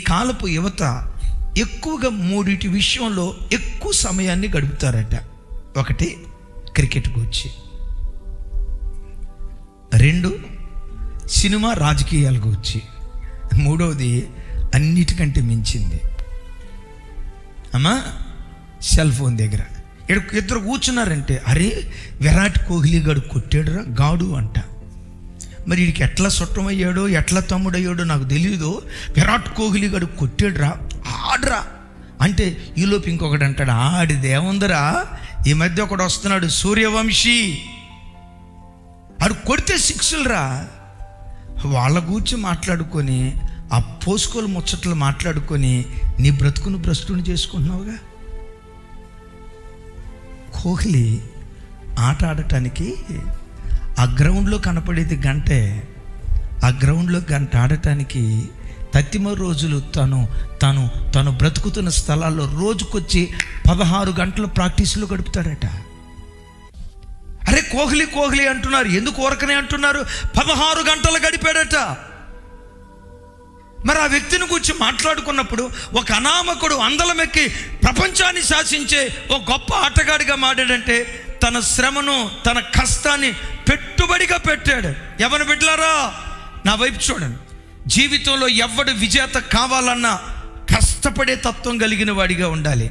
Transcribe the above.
కాలపు యువత ఎక్కువగా మూడిటి విషయంలో ఎక్కువ సమయాన్ని గడుపుతారట. ఒకటి క్రికెట్ గురించి, 2 సినిమా రాజకీయాల గురించి, 3వది అన్నిటికంటే మించింది అమ్మా సెల్ ఫోన్ దగ్గర. ఇద్దరు కూర్చున్నారంటే, అరే విరాట్ కోహ్లీ గాడు కొట్టాడురా గాడు అంట. మరి వీడికి ఎట్లా చుట్టమయ్యాడో ఎట్లా తమ్ముడయ్యాడో నాకు తెలియదు, విరాట్ కోహ్లీ గాడు కొట్టాడురా ఆడరా అంటే, ఈలోపు ఇంకొకటి అంటాడు, ఆడిదేముందరా ఈ మధ్య ఒకడు వస్తున్నాడు సూర్యవంశీ, ఆడు కొడితే 6లురా. వాళ్ళ గురించి మాట్లాడుకొని ఆ పోసుకోలు ముచ్చట్లు మాట్లాడుకొని నీ బ్రతుకును భ్రష్టుని చేసుకుంటున్నావుగా. కోహ్లీ ఆట ఆడటానికి ఆ గ్రౌండ్లో కనపడేది గంటే, ఆ గ్రౌండ్లో గంట ఆడటానికి 30 రోజులు తను బ్రతుకుతున్న స్థలాల్లో రోజుకొచ్చి 16 గంటలు ప్రాక్టీసులో గడుపుతాడట. అరే కోహ్లీ అంటున్నారు, ఎందుకు ఊరకనే అంటున్నారు? 16 గంటలు గడిపాడట. మరి ఆ వ్యక్తిని గురించి మాట్లాడుకున్నప్పుడు ఒక అనామకుడు అందలమెక్కి ప్రపంచాన్ని శాసించే ఒక గొప్ప ఆటగాడిగా మారాడంటే తన శ్రమను తన కష్టాన్ని పెట్టుబడిగా పెట్టాడు. ఎవరు బిడ్డలారా నా వైపు చూడండి. జీవితంలో ఎవడు విజేత కావాలన్నా కష్టపడే తత్వం కలిగిన వాడిగా ఉండాలి.